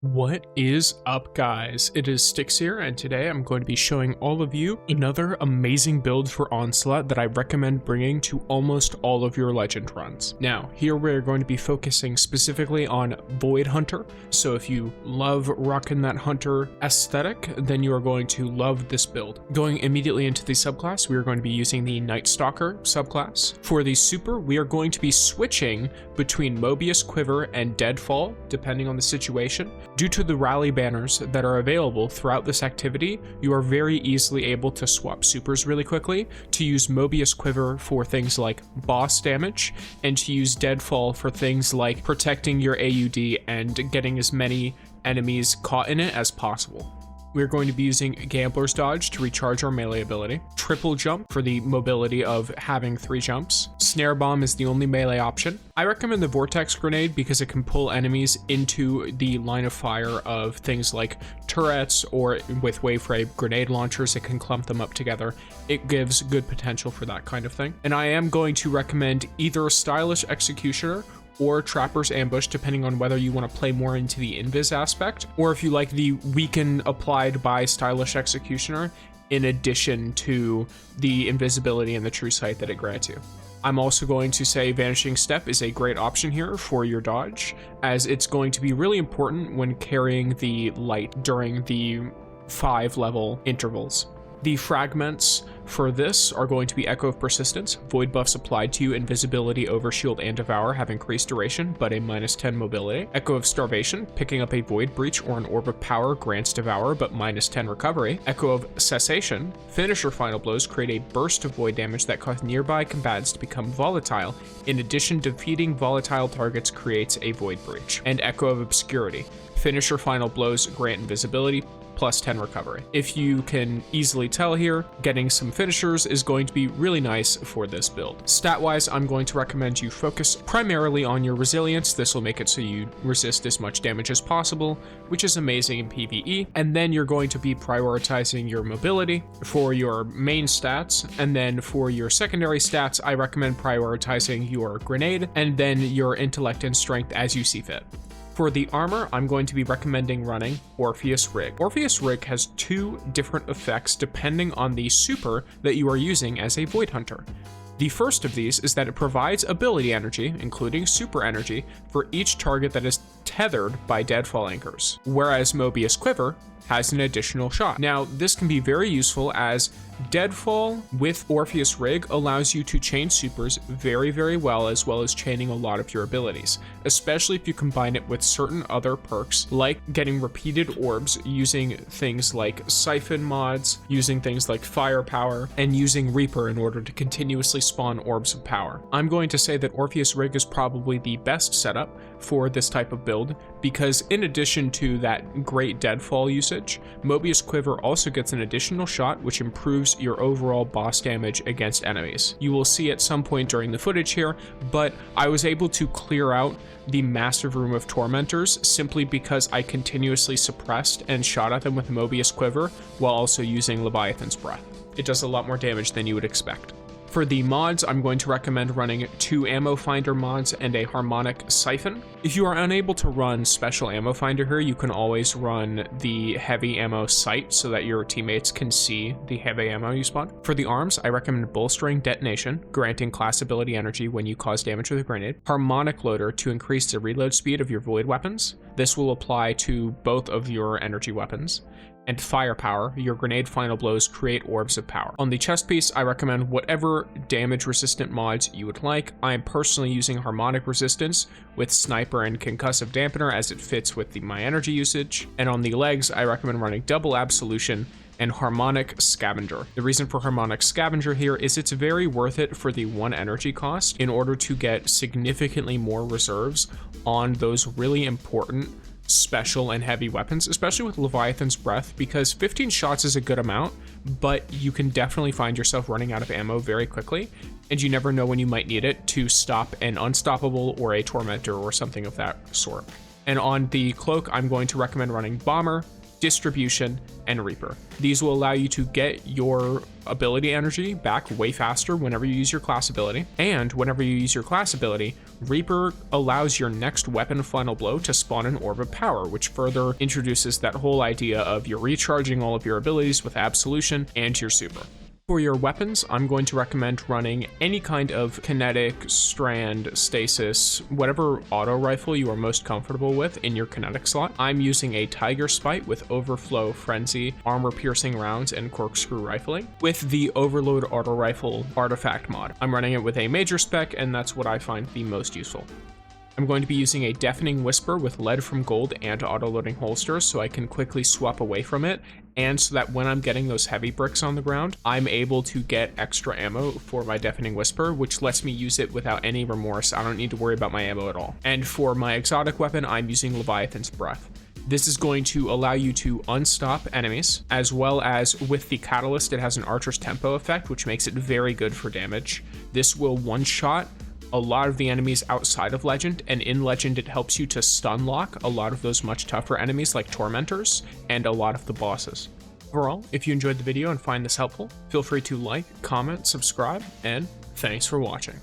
What is up, guys? It is Styx here, and today I'm going to be showing all of you another amazing build for Onslaught that I recommend bringing to almost all of your Legend runs. Now, here we're going to be focusing specifically on Void Hunter, so if you love rocking that Hunter aesthetic, then you are going to love this build. Going immediately into the subclass, we are going to be using the Night Stalker subclass. For the super, we are going to be switching between Mobius Quiver and Deadfall, depending on the situation. Due to the rally banners that are available throughout this activity, you are very easily able to swap supers really quickly, to use Mobius Quiver for things like boss damage, and to use Deadfall for things like protecting your AUD and getting as many enemies caught in it as possible. We're going to be using Gambler's Dodge to recharge our melee ability, Triple Jump for the mobility of having 3 jumps, Snare Bomb is the only melee option. I recommend the Vortex Grenade because it can pull enemies into the line of fire of things like turrets, or with Wave Ray grenade launchers, it can clump them up together. It gives good potential for that kind of thing. And I am going to recommend either Stylish Executioner or Trapper's Ambush, depending on whether you want to play more into the invis aspect, or if you like the weaken applied by Stylish Executioner in addition to the invisibility and the true sight that it grants you. I'm also going to say Vanishing Step is a great option here for your dodge, as it's going to be really important when carrying the light during the 5-level intervals. The fragments for this are going to be Echo of Persistence. Void buffs applied to you, Invisibility, Overshield, and Devour have increased duration, but a -10 mobility. Echo of Starvation, picking up a Void Breach or an Orb of Power grants Devour, but -10 recovery. Echo of Cessation, Finisher Final Blows create a burst of Void damage that cause nearby combatants to become volatile. In addition, defeating volatile targets creates a Void Breach. And Echo of Obscurity, Finisher Final Blows grant Invisibility, +10 recovery. If you can easily tell here, getting some finishers is going to be really nice for this build. Stat-wise, I'm going to recommend you focus primarily on your resilience. This will make it so you resist as much damage as possible, which is amazing in PvE. And then you're going to be prioritizing your mobility for your main stats. And then for your secondary stats, I recommend prioritizing your grenade and then your intellect and strength as you see fit. For the armor, I'm going to be recommending running Orpheus Rig. Orpheus Rig has 2 different effects depending on the super that you are using as a Void Hunter. The first of these is that it provides ability energy, including super energy, for each target that is tethered by Deadfall anchors, whereas Mobius Quiver has an additional shot. Now, this can be very useful as Deadfall with Orpheus Rig allows you to chain supers very well as chaining a lot of your abilities, especially if you combine it with certain other perks like getting repeated orbs, using things like Siphon mods, using things like Firepower, and using Reaper in order to continuously spawn orbs of power. I'm going to say that Orpheus Rig is probably the best setup for this type of build because in addition to that great Deadfall usage, Mobius Quiver also gets an additional shot which improves your overall boss damage against enemies. You will see at some point during the footage here, but I was able to clear out the massive room of tormentors simply because I continuously suppressed and shot at them with Mobius Quiver while also using Leviathan's Breath. It does a lot more damage than you would expect. For the mods, I'm going to recommend running 2 Ammo Finder mods and a Harmonic Siphon. If you are unable to run Special Ammo Finder here, you can always run the Heavy Ammo Sight so that your teammates can see the heavy ammo you spawn. For the arms, I recommend Bolstering Detonation, granting class ability energy when you cause damage with a grenade. Harmonic Loader to increase the reload speed of your Void weapons. This will apply to both of your energy weapons. And Firepower, your grenade final blows create orbs of power. On the chest piece, I recommend whatever damage resistant mods you would like. I am personally using Harmonic Resistance with Sniper and Concussive Dampener as it fits with my energy usage. And on the legs, I recommend running Double Absolution and Harmonic Scavenger. The reason for Harmonic Scavenger here is it's very worth it for the 1 energy cost in order to get significantly more reserves on those really important special and heavy weapons, especially with Leviathan's Breath, because 15 shots is a good amount, but you can definitely find yourself running out of ammo very quickly, and you never know when you might need it to stop an Unstoppable or a Tormentor or something of that sort. And on the cloak, I'm going to recommend running Bomber, Distribution, and Reaper. These will allow you to get your ability energy back way faster whenever you use your class ability, and whenever you use your class ability, Reaper allows your next weapon final blow to spawn an orb of power, which further introduces that whole idea of you're recharging all of your abilities with Absolution and your super. For your weapons, I'm going to recommend running any kind of kinetic, strand, stasis, whatever auto rifle you are most comfortable with in your kinetic slot. I'm using a Tiger Spite with Overflow, Frenzy, armor-piercing rounds, and corkscrew rifling with the Overload auto rifle artifact mod. I'm running it with a major spec, and that's what I find the most useful. I'm going to be using a Deafening Whisper with Lead from Gold and auto-loading holsters so I can quickly swap away from it, and so that when I'm getting those heavy bricks on the ground, I'm able to get extra ammo for my Deafening Whisper, which lets me use it without any remorse. I don't need to worry about my ammo at all. And for my exotic weapon, I'm using Leviathan's Breath. This is going to allow you to unstop enemies, as well as with the Catalyst, it has an Archer's Tempo effect, which makes it very good for damage. This will one-shot a lot of the enemies outside of Legend, and in Legend it helps you to stun lock a lot of those much tougher enemies like Tormentors and a lot of the bosses. Overall, if you enjoyed the video and find this helpful, feel free to like, comment, subscribe, and thanks for watching.